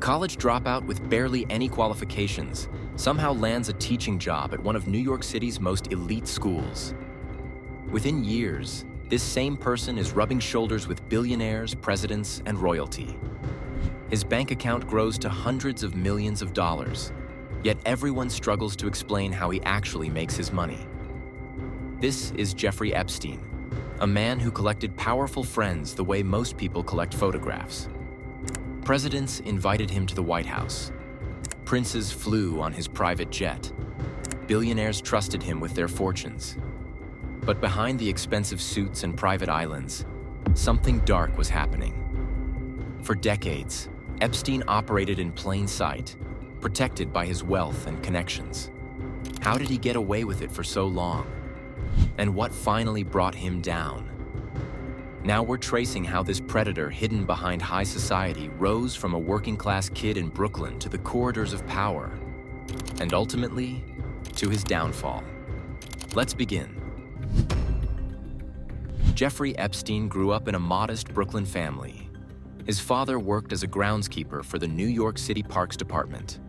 college dropout with barely any qualifications somehow lands a teaching job at one of New York City's most elite schools. Within years, this same person is rubbing shoulders with billionaires, presidents, and royalty. His bank account grows to hundreds of millions of dollars, yet everyone struggles to explain how he actually makes his money. This is Jeffrey Epstein, a man who collected powerful friends the way most people collect photographs. Presidents invited him to the White House. Princes flew on his private jet. Billionaires trusted him with their fortunes. But behind the expensive suits and private islands, something dark was happening. For decades, Epstein operated in plain sight, protected by his wealth and connections. How did he get away with it for so long? And what finally brought him down? Now we're tracing how this predator hidden behind high society rose from a working-class kid in Brooklyn to the corridors of power, and ultimately, to his downfall. Let's begin. Jeffrey Epstein grew up in a modest Brooklyn family. His father worked as a groundskeeper for the New York City Parks Department.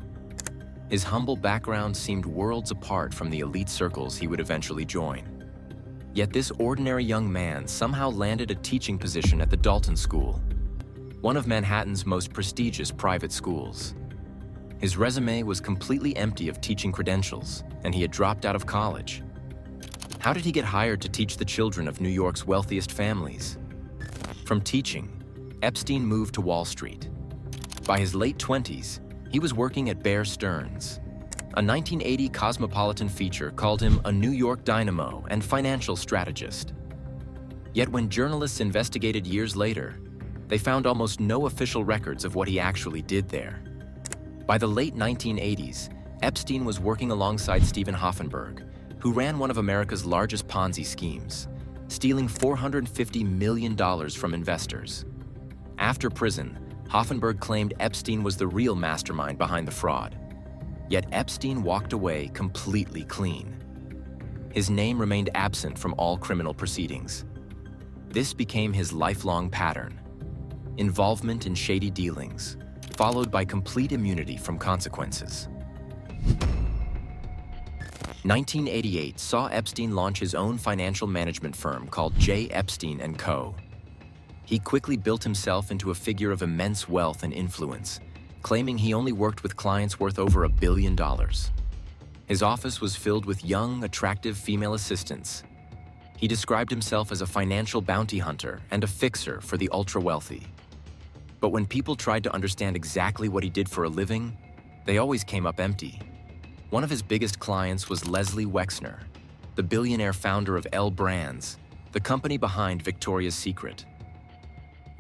His humble background seemed worlds apart from the elite circles he would eventually join. Yet this ordinary young man somehow landed a teaching position at the Dalton School, one of Manhattan's most prestigious private schools. His resume was completely empty of teaching credentials, and he had dropped out of college. How did he get hired to teach the children of New York's wealthiest families? From teaching, Epstein moved to Wall Street. By his late 20s, he was working at Bear Stearns. A 1980 Cosmopolitan feature called him a New York dynamo and financial strategist. Yet when journalists investigated years later, they found almost no official records of what he actually did there. By the late 1980s, Epstein was working alongside Stephen Hoffenberg, who ran one of America's largest Ponzi schemes, stealing $450 million from investors. After prison, Hoffenberg claimed Epstein was the real mastermind behind the fraud. Yet Epstein walked away completely clean. His name remained absent from all criminal proceedings. This became his lifelong pattern: involvement in shady dealings, followed by complete immunity from consequences. 1988 saw Epstein launch his own financial management firm called J. Epstein & Co. He quickly built himself into a figure of immense wealth and influence, claiming he only worked with clients worth over $1 billion. His office was filled with young, attractive female assistants. He described himself as a financial bounty hunter and a fixer for the ultra-wealthy. But when people tried to understand exactly what he did for a living, they always came up empty. One of his biggest clients was Leslie Wexner, the billionaire founder of L Brands, the company behind Victoria's Secret.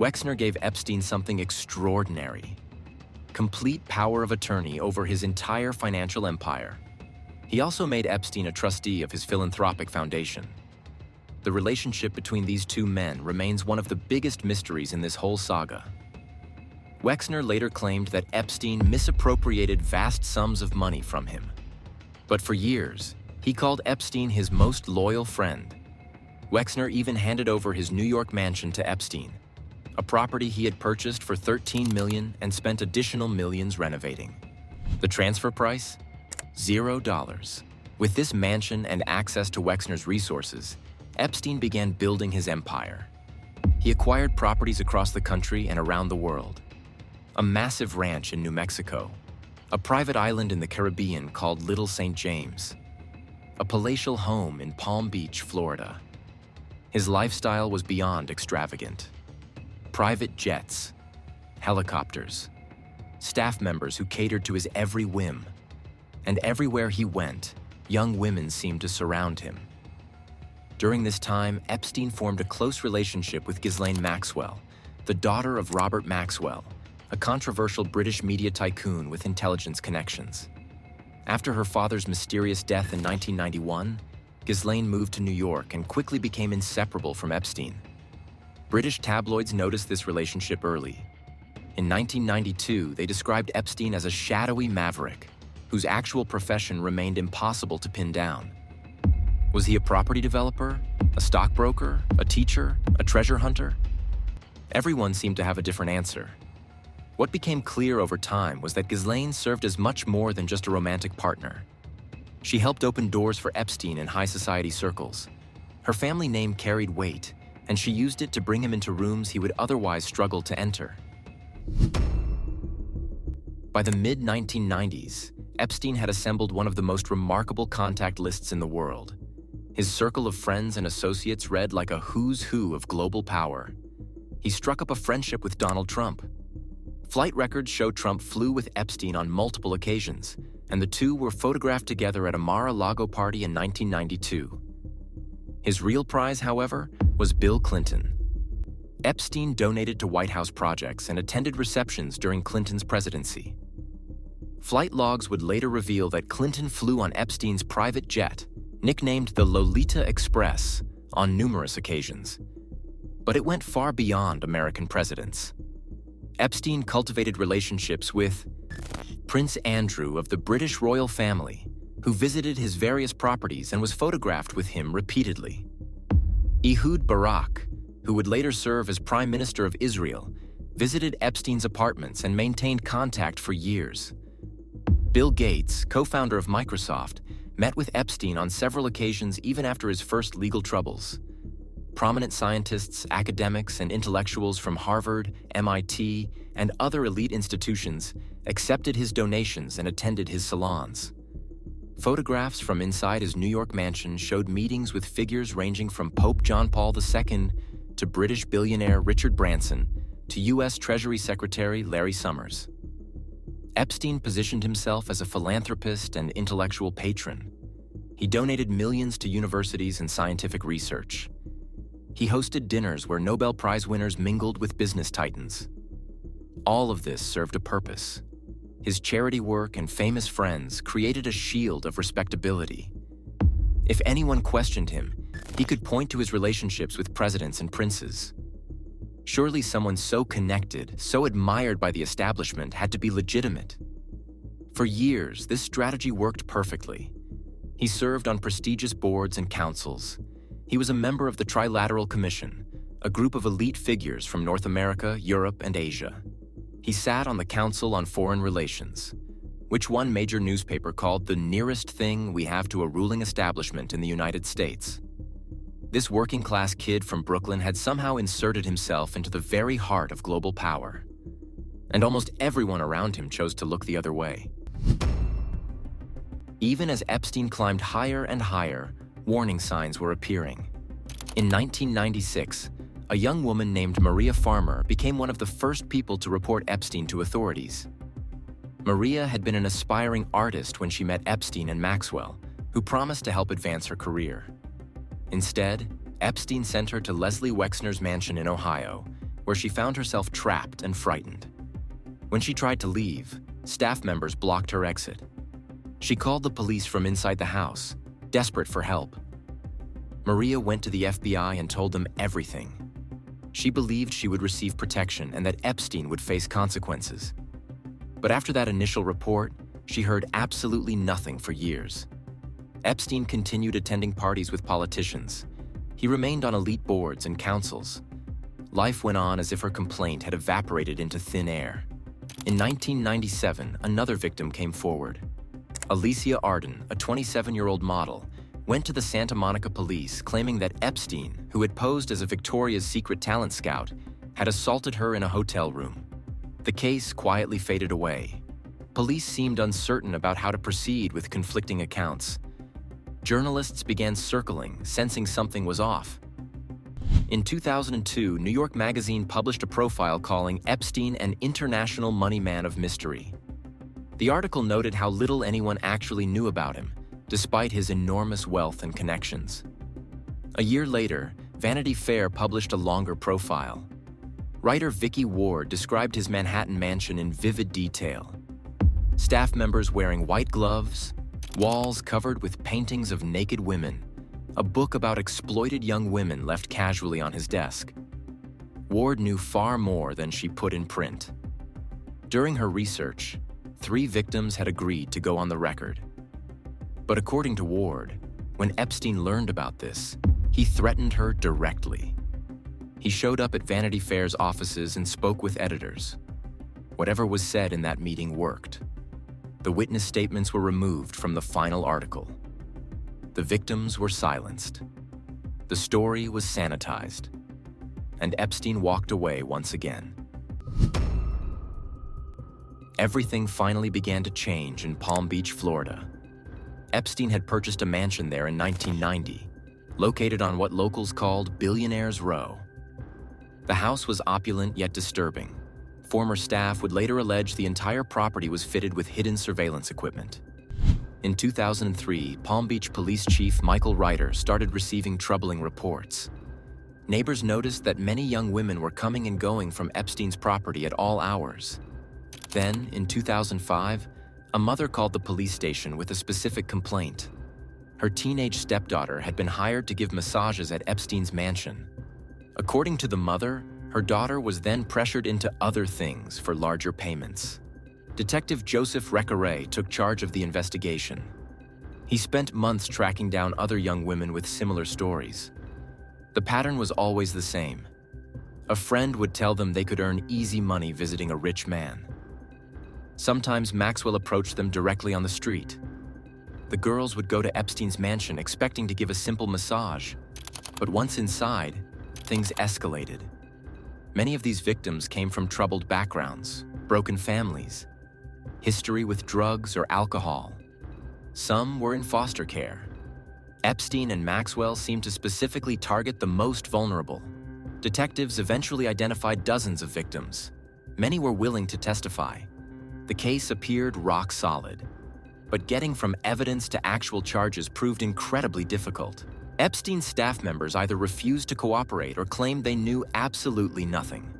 Wexner gave Epstein something extraordinary: complete power of attorney over his entire financial empire. He also made Epstein a trustee of his philanthropic foundation. The relationship between these two men remains one of the biggest mysteries in this whole saga. Wexner later claimed that Epstein misappropriated vast sums of money from him. But for years, he called Epstein his most loyal friend. Wexner even handed over his New York mansion to Epstein, a property he had purchased for $13 million and spent additional millions renovating. The transfer price? $0. With this mansion and access to Wexner's resources, Epstein began building his empire. He acquired properties across the country and around the world. A massive ranch in New Mexico, a private island in the Caribbean called Little St. James, a palatial home in Palm Beach, Florida. His lifestyle was beyond extravagant. Private jets, helicopters, staff members who catered to his every whim. And everywhere he went, young women seemed to surround him. During this time, Epstein formed a close relationship with Ghislaine Maxwell, the daughter of Robert Maxwell, a controversial British media tycoon with intelligence connections. After her father's mysterious death in 1991, Ghislaine moved to New York and quickly became inseparable from Epstein. British tabloids noticed this relationship early. In 1992, they described Epstein as a shadowy maverick, whose actual profession remained impossible to pin down. Was he a property developer, a stockbroker, a teacher, a treasure hunter? Everyone seemed to have a different answer. What became clear over time was that Ghislaine served as much more than just a romantic partner. She helped open doors for Epstein in high society circles. Her family name carried weight, and she used it to bring him into rooms he would otherwise struggle to enter. By the mid-1990s, Epstein had assembled one of the most remarkable contact lists in the world. His circle of friends and associates read like a who's who of global power. He struck up a friendship with Donald Trump. Flight records show Trump flew with Epstein on multiple occasions, and the two were photographed together at a Mar-a-Lago party in 1992. His real prize, however, was Bill Clinton. Epstein donated to White House projects and attended receptions during Clinton's presidency. Flight logs would later reveal that Clinton flew on Epstein's private jet, nicknamed the Lolita Express, on numerous occasions. But it went far beyond American presidents. Epstein cultivated relationships with Prince Andrew of the British royal family, who visited his various properties and was photographed with him repeatedly. Ehud Barak, who would later serve as Prime Minister of Israel, visited Epstein's apartments and maintained contact for years. Bill Gates, co-founder of Microsoft, met with Epstein on several occasions even after his first legal troubles. Prominent scientists, academics, and intellectuals from Harvard, MIT, and other elite institutions accepted his donations and attended his salons. Photographs from inside his New York mansion showed meetings with figures ranging from Pope John Paul II to British billionaire Richard Branson to U.S. Treasury Secretary Larry Summers. Epstein positioned himself as a philanthropist and intellectual patron. He donated millions to universities and scientific research. He hosted dinners where Nobel Prize winners mingled with business titans. All of this served a purpose. His charity work and famous friends created a shield of respectability. If anyone questioned him, he could point to his relationships with presidents and princes. Surely someone so connected, so admired by the establishment had to be legitimate. For years, this strategy worked perfectly. He served on prestigious boards and councils. He was a member of the Trilateral Commission, a group of elite figures from North America, Europe, and Asia. He sat on the Council on Foreign Relations, which one major newspaper called the nearest thing we have to a ruling establishment in the United States. This working-class kid from Brooklyn had somehow inserted himself into the very heart of global power. And almost everyone around him chose to look the other way. Even as Epstein climbed higher and higher, warning signs were appearing. In 1996, a young woman named Maria Farmer became one of the first people to report Epstein to authorities. Maria had been an aspiring artist when she met Epstein and Maxwell, who promised to help advance her career. Instead, Epstein sent her to Leslie Wexner's mansion in Ohio, where she found herself trapped and frightened. When she tried to leave, staff members blocked her exit. She called the police from inside the house, desperate for help. Maria went to the FBI and told them everything. She believed she would receive protection and that Epstein would face consequences. But after that initial report, she heard absolutely nothing for years. Epstein continued attending parties with politicians. He remained on elite boards and councils. Life went on as if her complaint had evaporated into thin air. In 1997, another victim came forward. Alicia Arden, a 27-year-old model, went to the Santa Monica police claiming that Epstein, who had posed as a Victoria's Secret talent scout, had assaulted her in a hotel room. The case quietly faded away. Police seemed uncertain about how to proceed with conflicting accounts. Journalists began circling, sensing something was off. In 2002, New York Magazine published a profile calling Epstein an international money man of mystery. The article noted how little anyone actually knew about him, despite his enormous wealth and connections. A year later, Vanity Fair published a longer profile. Writer Vicky Ward described his Manhattan mansion in vivid detail. Staff members wearing white gloves, walls covered with paintings of naked women, a book about exploited young women left casually on his desk. Ward knew far more than she put in print. During her research, 3 victims had agreed to go on the record. But according to Ward, when Epstein learned about this, he threatened her directly. He showed up at Vanity Fair's offices and spoke with editors. Whatever was said in that meeting worked. The witness statements were removed from the final article. The victims were silenced. The story was sanitized. And Epstein walked away once again. Everything finally began to change in Palm Beach, Florida. Epstein had purchased a mansion there in 1990, located on what locals called Billionaires Row. The house was opulent yet disturbing. Former staff would later allege the entire property was fitted with hidden surveillance equipment. In 2003, Palm Beach Police Chief Michael Ryder started receiving troubling reports. Neighbors noticed that many young women were coming and going from Epstein's property at all hours. Then, in 2005, a mother called the police station with a specific complaint. Her teenage stepdaughter had been hired to give massages at Epstein's mansion. According to the mother, her daughter was then pressured into other things for larger payments. Detective Joseph Recaray took charge of the investigation. He spent months tracking down other young women with similar stories. The pattern was always the same. A friend would tell them they could earn easy money visiting a rich man. Sometimes Maxwell approached them directly on the street. The girls would go to Epstein's mansion expecting to give a simple massage. But once inside, things escalated. Many of these victims came from troubled backgrounds, broken families, history with drugs or alcohol. Some were in foster care. Epstein and Maxwell seemed to specifically target the most vulnerable. Detectives eventually identified dozens of victims. Many were willing to testify. The case appeared rock solid. But getting from evidence to actual charges proved incredibly difficult. Epstein's staff members either refused to cooperate or claimed they knew absolutely nothing.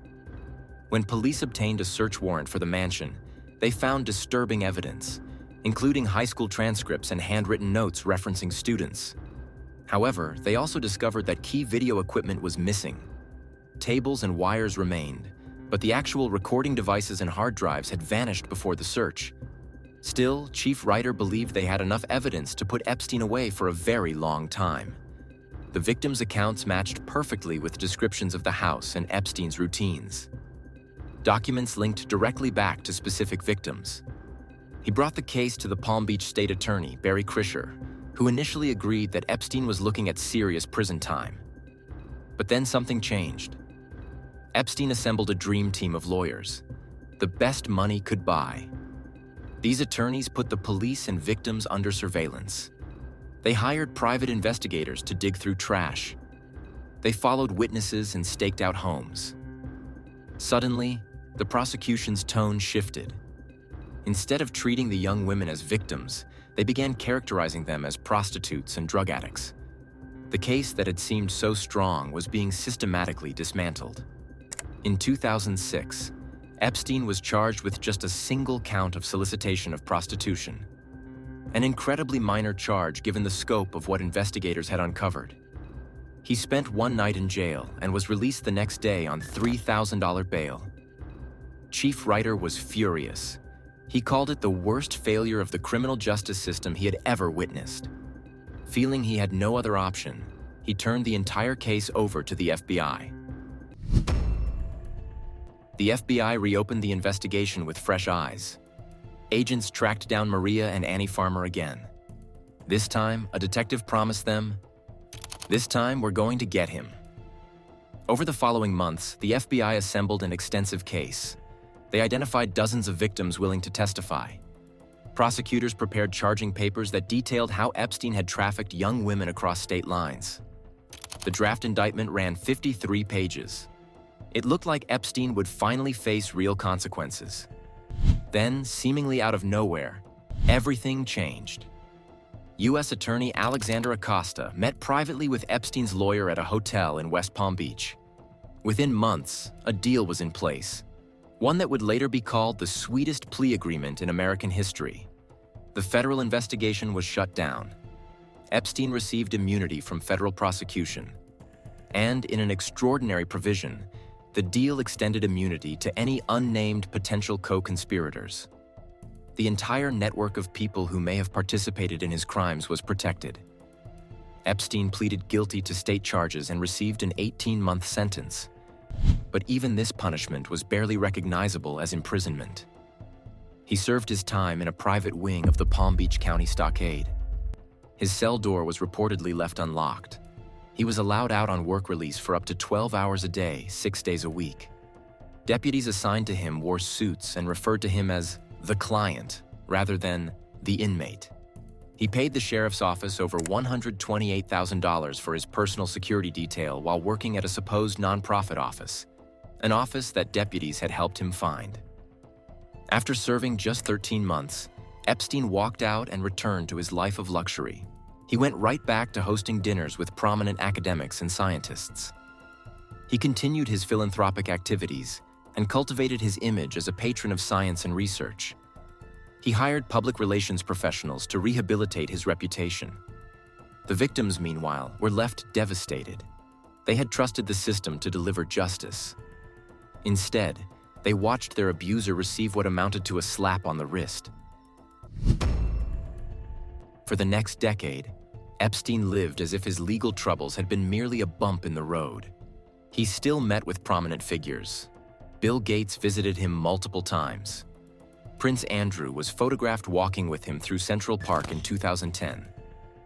When police obtained a search warrant for the mansion, they found disturbing evidence, including high school transcripts and handwritten notes referencing students. However, they also discovered that key video equipment was missing. Tables and wires remained, but the actual recording devices and hard drives had vanished before the search. Still, Chief Ryder believed they had enough evidence to put Epstein away for a very long time. The victims' accounts matched perfectly with descriptions of the house and Epstein's routines. Documents linked directly back to specific victims. He brought the case to the Palm Beach State Attorney, Barry Krischer, who initially agreed that Epstein was looking at serious prison time. But then something changed. Epstein assembled a dream team of lawyers, the best money could buy. These attorneys put the police and victims under surveillance. They hired private investigators to dig through trash. They followed witnesses and staked out homes. Suddenly, the prosecution's tone shifted. Instead of treating the young women as victims, they began characterizing them as prostitutes and drug addicts. The case that had seemed so strong was being systematically dismantled. In 2006, Epstein was charged with just a single count of solicitation of prostitution, an incredibly minor charge given the scope of what investigators had uncovered. He spent one night in jail and was released the next day on $3,000 bail. Chief Ryder was furious. He called it the worst failure of the criminal justice system he had ever witnessed. Feeling he had no other option, he turned the entire case over to the FBI. The FBI reopened the investigation with fresh eyes. Agents tracked down Maria and Annie Farmer again. This time, a detective promised them, "This time, we're going to get him." Over the following months, the FBI assembled an extensive case. They identified dozens of victims willing to testify. Prosecutors prepared charging papers that detailed how Epstein had trafficked young women across state lines. The draft indictment ran 53 pages. It looked like Epstein would finally face real consequences. Then, seemingly out of nowhere, everything changed. U.S. Attorney Alexander Acosta met privately with Epstein's lawyer at a hotel in West Palm Beach. Within months, a deal was in place, one that would later be called the sweetest plea agreement in American history. The federal investigation was shut down. Epstein received immunity from federal prosecution. And in an extraordinary provision, the deal extended immunity to any unnamed potential co-conspirators. The entire network of people who may have participated in his crimes was protected. Epstein pleaded guilty to state charges and received an 18-month sentence. But even this punishment was barely recognizable as imprisonment. He served his time in a private wing of the Palm Beach County Stockade. His cell door was reportedly left unlocked. He was allowed out on work release for up to 12 hours a day, 6 days a week. Deputies assigned to him wore suits and referred to him as the client rather than the inmate. He paid the sheriff's office over $128,000 for his personal security detail while working at a supposed nonprofit office, an office that deputies had helped him find. After serving just 13 months, Epstein walked out and returned to his life of luxury. He went right back to hosting dinners with prominent academics and scientists. He continued his philanthropic activities and cultivated his image as a patron of science and research. He hired public relations professionals to rehabilitate his reputation. The victims, meanwhile, were left devastated. They had trusted the system to deliver justice. Instead, they watched their abuser receive what amounted to a slap on the wrist. For the next decade, Epstein lived as if his legal troubles had been merely a bump in the road. He still met with prominent figures. Bill Gates visited him multiple times. Prince Andrew was photographed walking with him through Central Park in 2010,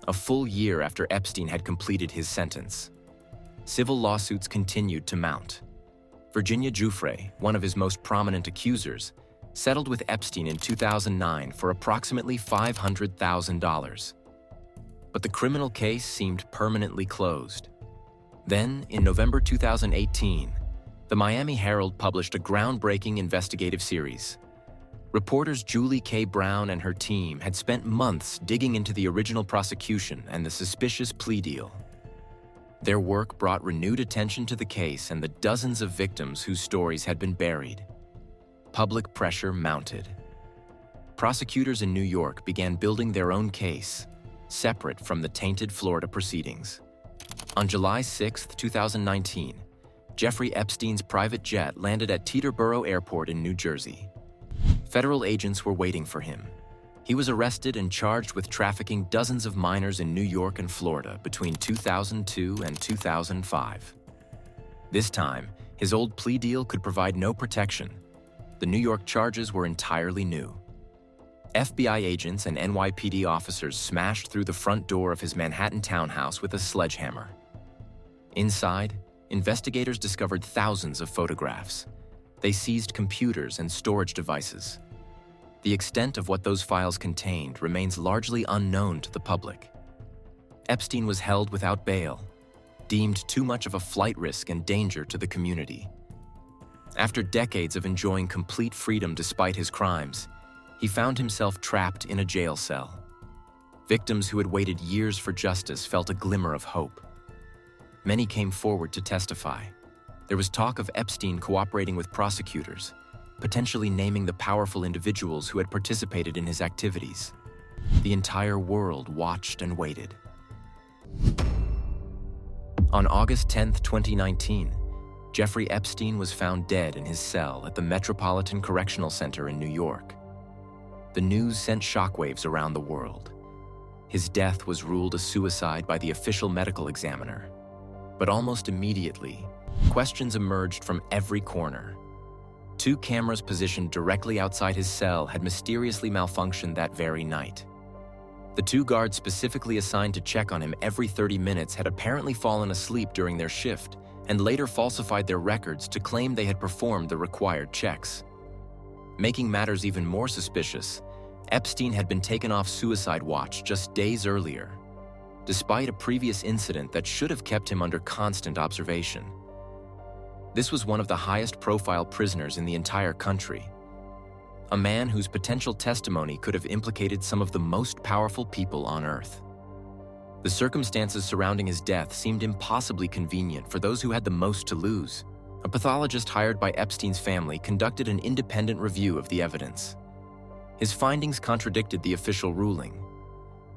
a full year after Epstein had completed his sentence. Civil lawsuits continued to mount. Virginia Giuffre, one of his most prominent accusers, settled with Epstein in 2009 for approximately $500,000. But the criminal case seemed permanently closed. Then, in November 2018, the Miami Herald published a groundbreaking investigative series. Reporters Julie K. Brown and her team had spent months digging into the original prosecution and the suspicious plea deal. Their work brought renewed attention to the case and the dozens of victims whose stories had been buried. Public pressure mounted. Prosecutors in New York began building their own case, separate from the tainted Florida proceedings. On July 6, 2019, Jeffrey Epstein's private jet landed at Teterboro Airport in New Jersey. Federal agents were waiting for him. He was arrested and charged with trafficking dozens of minors in New York and Florida between 2002 and 2005. This time, his old plea deal could provide no protection. The New York charges were entirely new. FBI agents and NYPD officers smashed through the front door of his Manhattan townhouse with a sledgehammer. Inside, investigators discovered thousands of photographs. They seized computers and storage devices. The extent of what those files contained remains largely unknown to the public. Epstein was held without bail, deemed too much of a flight risk and danger to the community. After decades of enjoying complete freedom despite his crimes, he found himself trapped in a jail cell. Victims who had waited years for justice felt a glimmer of hope. Many came forward to testify. There was talk of Epstein cooperating with prosecutors, potentially naming the powerful individuals who had participated in his activities. The entire world watched and waited. On August 10, 2019, Jeffrey Epstein was found dead in his cell at the Metropolitan Correctional Center in New York. The news sent shockwaves around the world. His death was ruled a suicide by the official medical examiner. But almost immediately, questions emerged from every corner. 2 cameras positioned directly outside his cell had mysteriously malfunctioned that very night. The 2 guards specifically assigned to check on him every 30 minutes had apparently fallen asleep during their shift and later falsified their records to claim they had performed the required checks. Making matters even more suspicious, Epstein had been taken off suicide watch just days earlier, despite a previous incident that should have kept him under constant observation. This was one of the highest-profile prisoners in the entire country, a man whose potential testimony could have implicated some of the most powerful people on Earth. The circumstances surrounding his death seemed impossibly convenient for those who had the most to lose. A pathologist hired by Epstein's family conducted an independent review of the evidence. His findings contradicted the official ruling.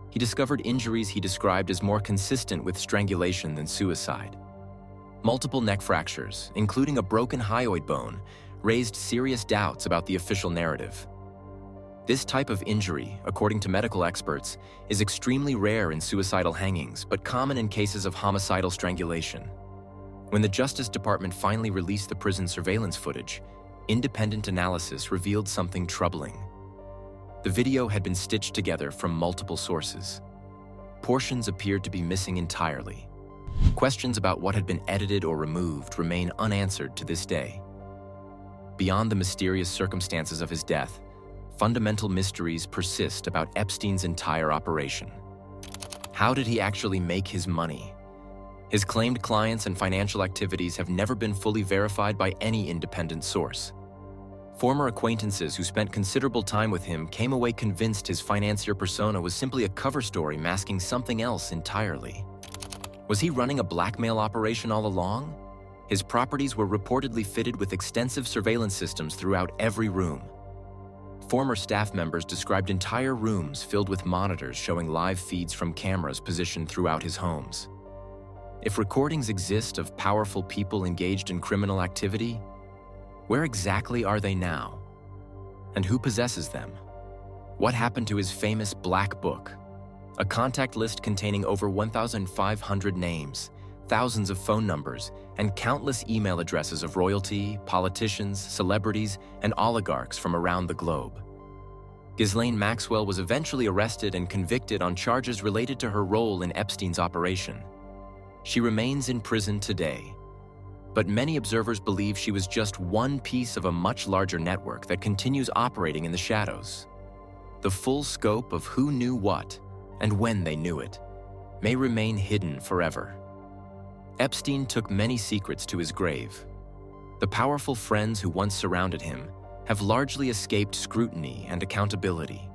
He discovered injuries he described as more consistent with strangulation than suicide. Multiple neck fractures, including a broken hyoid bone, raised serious doubts about the official narrative. This type of injury, according to medical experts, is extremely rare in suicidal hangings, but common in cases of homicidal strangulation. When the Justice Department finally released the prison surveillance footage, independent analysis revealed something troubling. The video had been stitched together from multiple sources. Portions appeared to be missing entirely. Questions about what had been edited or removed remain unanswered to this day. Beyond the mysterious circumstances of his death, fundamental mysteries persist about Epstein's entire operation. How did he actually make his money? His claimed clients and financial activities have never been fully verified by any independent source. Former acquaintances who spent considerable time with him came away convinced his financier persona was simply a cover story masking something else entirely. Was he running a blackmail operation all along? His properties were reportedly fitted with extensive surveillance systems throughout every room. Former staff members described entire rooms filled with monitors showing live feeds from cameras positioned throughout his homes. If recordings exist of powerful people engaged in criminal activity, where exactly are they now? And who possesses them? What happened to his famous Black Book? A contact list containing over 1,500 names, thousands of phone numbers, and countless email addresses of royalty, politicians, celebrities, and oligarchs from around the globe. Ghislaine Maxwell was eventually arrested and convicted on charges related to her role in Epstein's operation. She remains in prison today, but many observers believe she was just one piece of a much larger network that continues operating in the shadows. The full scope of who knew what and when they knew it may remain hidden forever. Epstein took many secrets to his grave. The powerful friends who once surrounded him have largely escaped scrutiny and accountability.